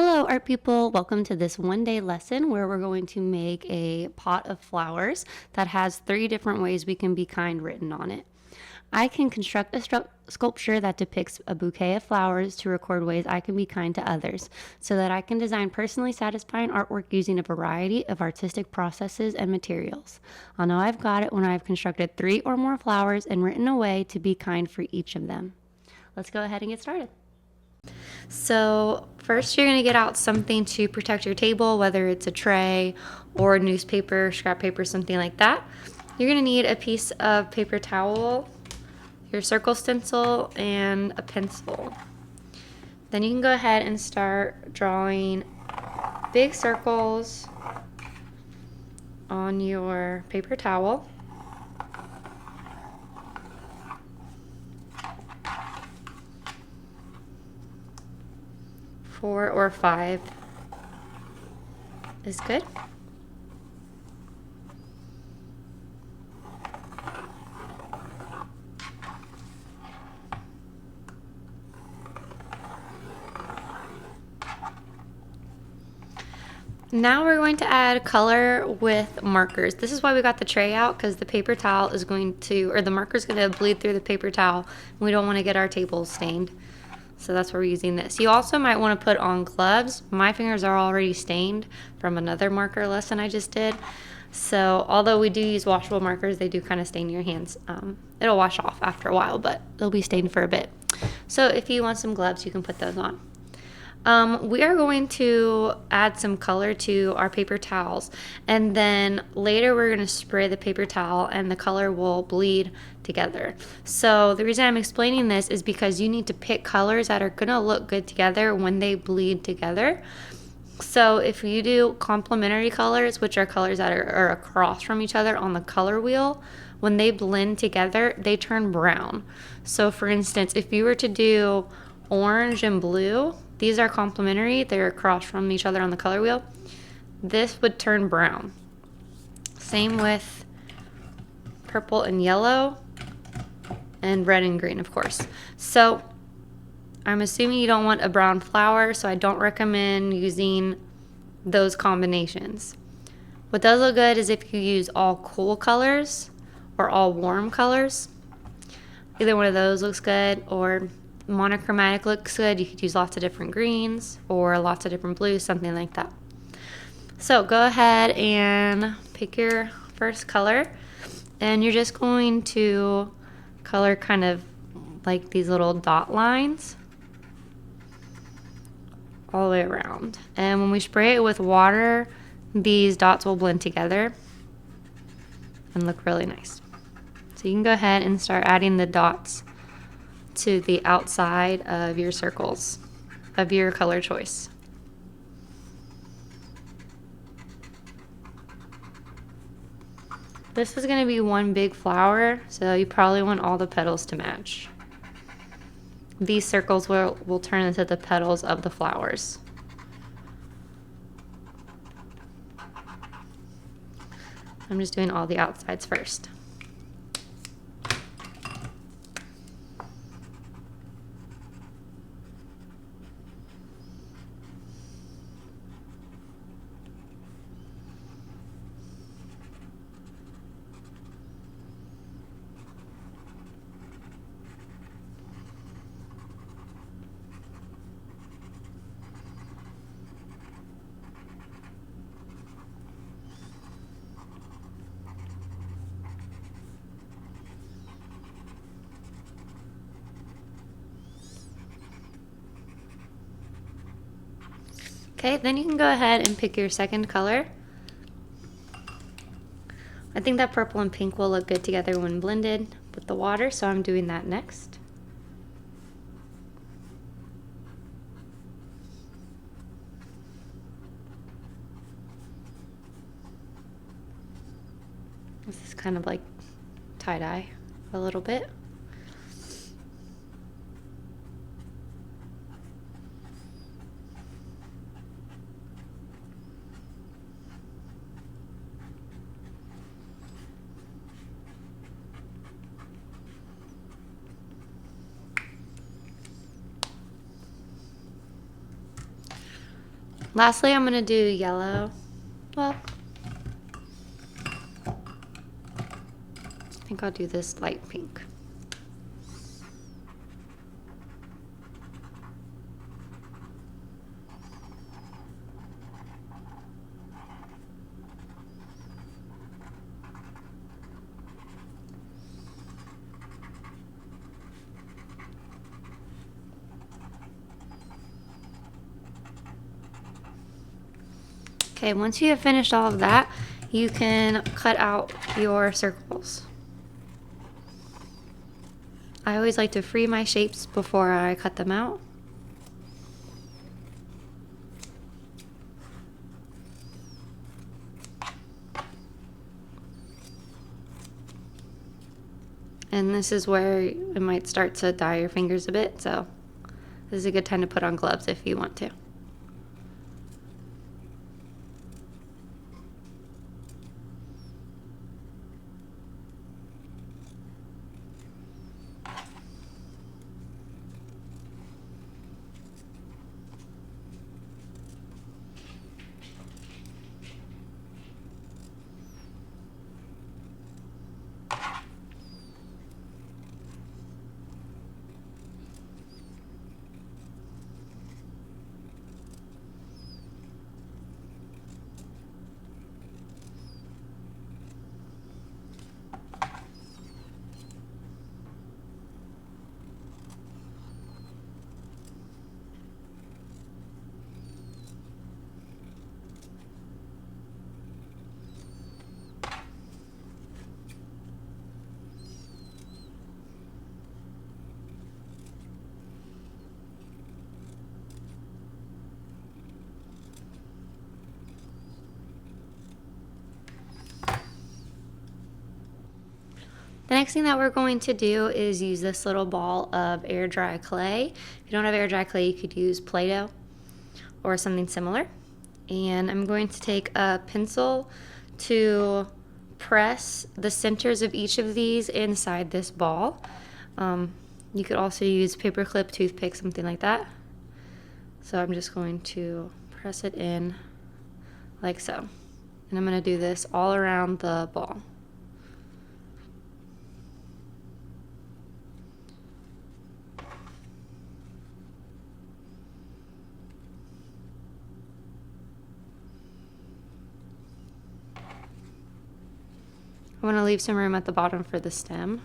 Hello, art people. Welcome to this one-day lesson where we're going to make a pot of flowers that has 3 different ways we can be kind written on it. I can construct a sculpture that depicts a bouquet of flowers to record ways I can be kind to others, so that I can design personally satisfying artwork using a variety of artistic processes and materials. I'll know I've got it when I've constructed 3 or more flowers and written a way to be kind for each of them. Let's go ahead and get started. So first you're going to get out something to protect your table, whether it's a tray or newspaper, scrap paper, something like that. You're going to need a piece of paper towel, your circle stencil, and a pencil. Then you can go ahead and start drawing big circles on your paper towel. Four or 5 is good. Now we're going to add color with markers. This is why we got the tray out, because the paper towel is going to, or the marker is going to bleed through the paper towel. We don't want to get our table stained. So that's why we're using this. You also might want to put on gloves. My fingers are already stained from another marker lesson I just did. So although we do use washable markers, they do kind of stain your hands. It'll wash off after a while, but they'll be stained for a bit. So if you want some gloves, you can put those on. We are going to add some color to our paper towels, and then later we're going to spray the paper towel and the color will bleed together. So the reason I'm explaining this is because you need to pick colors that are going to look good together when they bleed together. So if you do complementary colors, which are colors that are across from each other on the color wheel, when they blend together, they turn brown. So for instance, if you were to do orange and blue, these are complementary, they're across from each other on the color wheel, this would turn brown. Same with purple and yellow, and red and green, of course. So I'm assuming you don't want a brown flower, so I don't recommend using those combinations. What does look good is if you use all cool colors or all warm colors. Either one of those looks good, or monochromatic looks good. You could use lots of different greens or lots of different blues, something like that. So go ahead and pick your first color, and you're just going to color kind of like these little dot lines all the way around. And when we spray it with water, these dots will blend together and look really nice. So you can go ahead and start adding the dots to the outside of your circles of your color choice. This is going to be one big flower, so you probably want all the petals to match. These circles will turn into the petals of the flowers. I'm just doing all the outsides first. Okay, then you can go ahead and pick your second color. I think that purple and pink will look good together when blended with the water, so I'm doing that next. This is kind of like tie-dye a little bit. Lastly, I'm gonna do yellow. Well, I think I'll do this light pink. Okay, once you have finished all of that, you can cut out your circles. I always like to free my shapes before I cut them out. And this is where it might start to dye your fingers a bit, so this is a good time to put on gloves if you want to. The next thing that we're going to do is use this little ball of air dry clay. If you don't have air dry clay, you could use Play-Doh or something similar. And I'm going to take a pencil to press the centers of each of these inside this ball. You could also use paper clip, toothpick, something like that. So I'm just going to press it in like so. And I'm going to do this all around the ball. I want to leave some room at the bottom for the stem.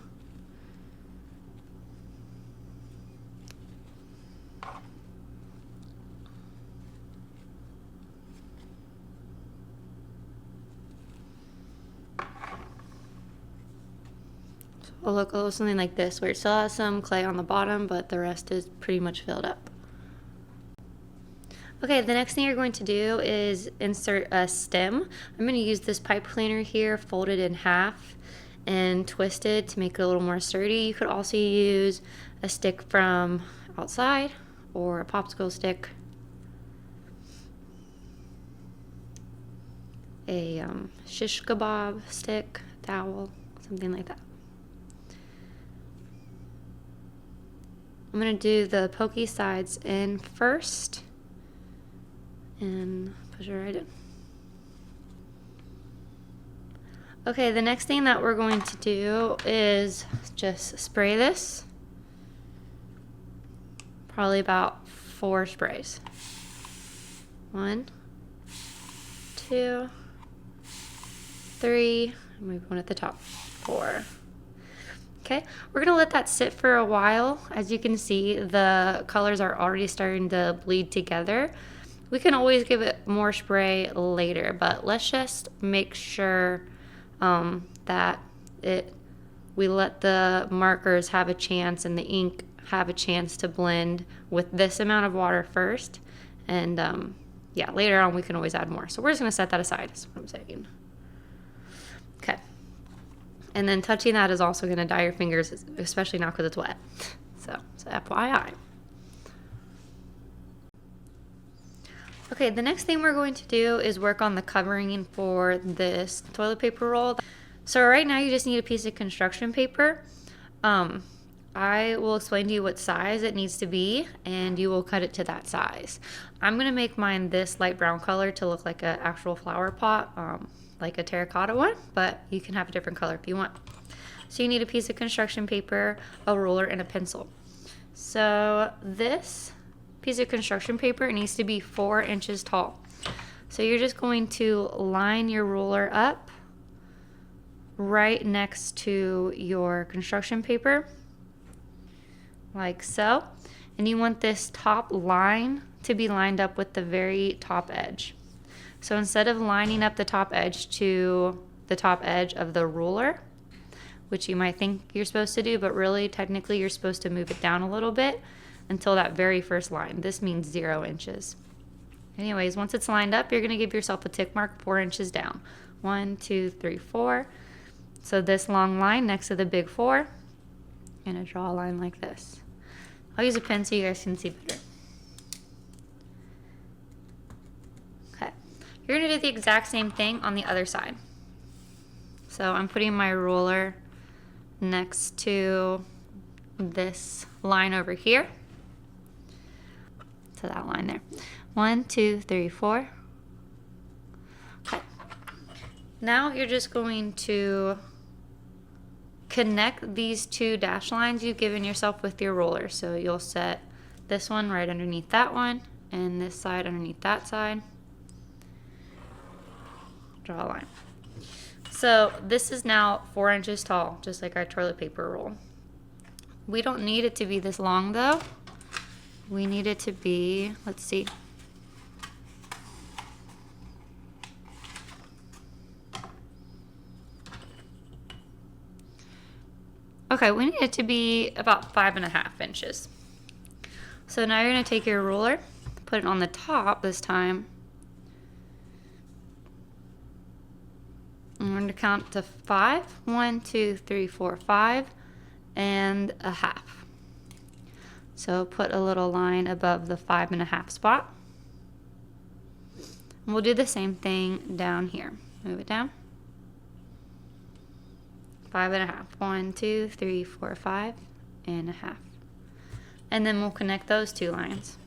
So it'll look a little something like this, where it still has some clay on the bottom, but the rest is pretty much filled up. Okay, the next thing you're going to do is insert a stem. I'm going to use this pipe cleaner here, folded in half and twisted to make it a little more sturdy. You could also use a stick from outside or a popsicle stick, a shish kebab stick, towel, something like that. I'm going to do the pokey sides in first and push it right in. Okay, the next thing that we're going to do is just spray this. Probably about 4 sprays. 1, 2, 3, and we have one at the top, 4. Okay, we're gonna let that sit for a while. As you can see, the colors are already starting to bleed together. We can always give it more spray later, but let's just make sure that we let the markers have a chance and the ink have a chance to blend with this amount of water first. And yeah, later on we can always add more. So we're just gonna set that aside, is what I'm saying. Okay. And then touching that is also gonna dye your fingers, especially now because it's wet. So FYI. Okay, the next thing we're going to do is work on the covering for this toilet paper roll. So right now you just need a piece of construction paper. I will explain to you what size it needs to be, and you will cut it to that size. I'm going to make mine this light brown color to look like an actual flower pot, like a terracotta one, but you can have a different color if you want. So you need a piece of construction paper, a ruler, and a pencil. So this piece of construction paper needs to be 4 inches tall. So you're just going to line your ruler up right next to your construction paper, like so. And you want this top line to be lined up with the very top edge. So instead of lining up the top edge to the top edge of the ruler, which you might think you're supposed to do, but really technically you're supposed to move it down a little bit until that very first line. This means 0 inches. Anyways, once it's lined up, you're going to give yourself a tick mark 4 inches down. 1, 2, 3, 4. So this long line next to the big 4, and I draw a line like this. I'll use a pen so you guys can see better. Okay, you're going to do the exact same thing on the other side. So I'm putting my ruler next to this line over here, to that line there. 1, 2, 3, 4. Okay. Now you're just going to connect these 2 dash lines you've given yourself with your ruler. So you'll set this one right underneath that one, and this side underneath that side. Draw a line. So this is now 4 inches tall, just like our toilet paper roll. We don't need it to be this long though. We need it to be, let's see. Okay, we need it to be about 5.5 inches. So now you're gonna take your ruler, put it on the top this time. I'm going to count to 5. 1, 2, 3, 4, 5, and a half. So put a little line above the 5.5 spot. And we'll do the same thing down here. Move it down. 5.5. 1, 2, 3, 4, 5, and a half. And then we'll connect those 2 lines.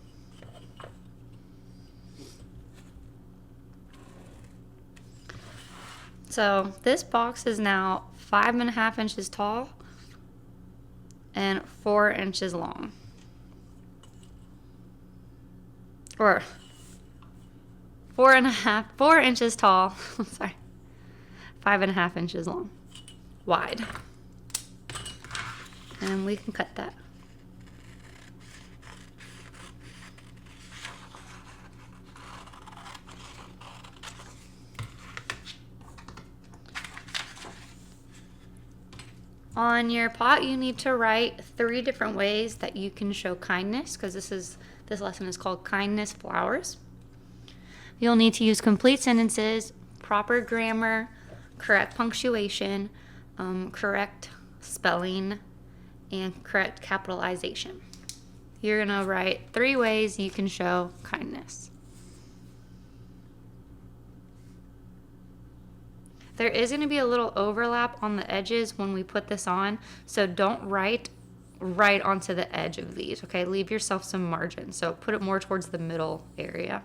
So this box is now 5.5 inches tall and 4 inches long. Or 4 inches tall, sorry, 5.5 inches long, wide. And we can cut that. On your pot, you need to write 3 different ways that you can show kindness, because this lesson is called Kindness Flowers. You'll need to use complete sentences, proper grammar, correct punctuation, correct spelling, and correct capitalization. You're going to write 3 ways you can show kindness. There is going to be a little overlap on the edges when we put this on, so don't write right onto the edge of these, okay? Leave yourself some margin, so put it more towards the middle area.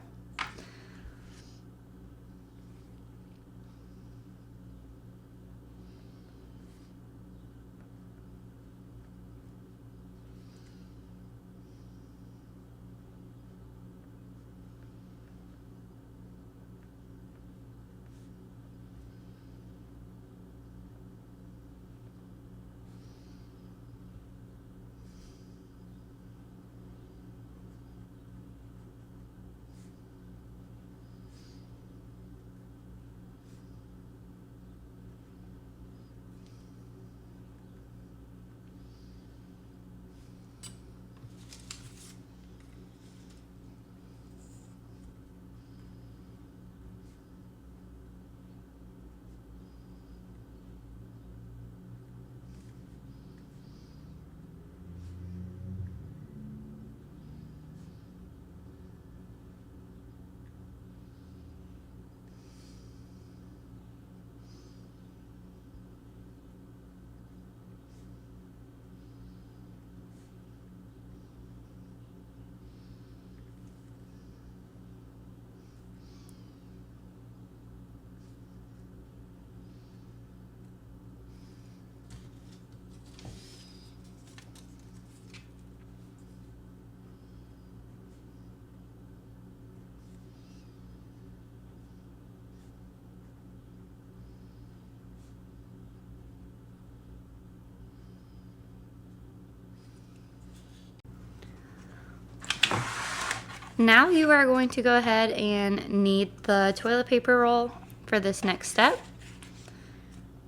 Now you are going to go ahead and need the toilet paper roll for this next step.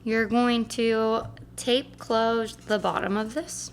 You're going to tape close the bottom of this.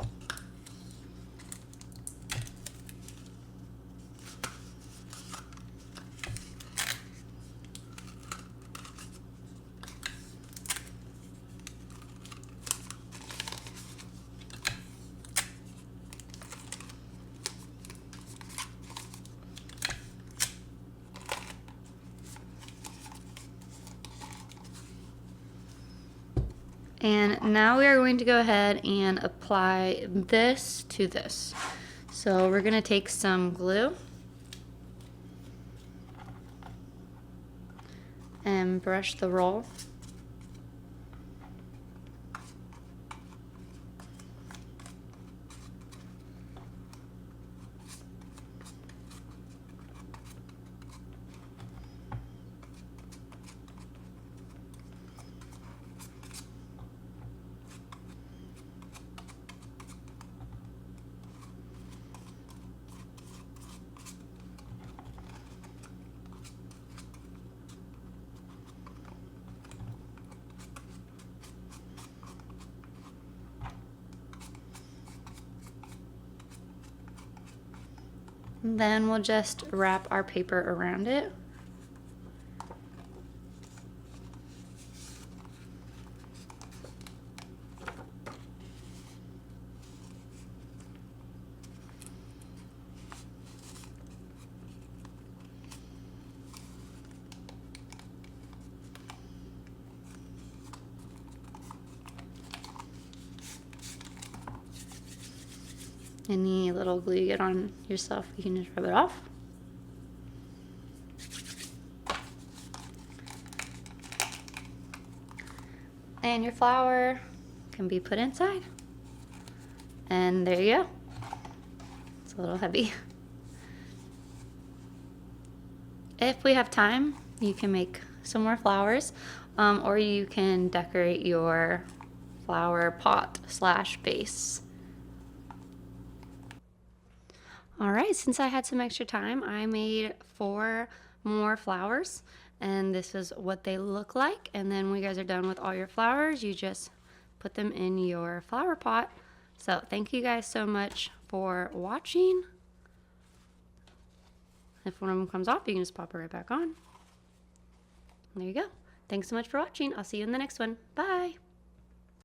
And now we are going to go ahead and apply this to this. So we're going to take some glue and brush the roll. Then we'll just wrap our paper around it. Any little glue you get on yourself, you can just rub it off. And your flower can be put inside. And there you go. It's a little heavy. If we have time, you can make some more flowers, or you can decorate your flower pot / vase. All right, since I had some extra time, I made 4 more flowers, and this is what they look like. And then when you guys are done with all your flowers, you just put them in your flower pot. So thank you guys so much for watching. If one of them comes off, you can just pop it right back on. There you go. Thanks so much for watching. I'll see you in the next one. Bye.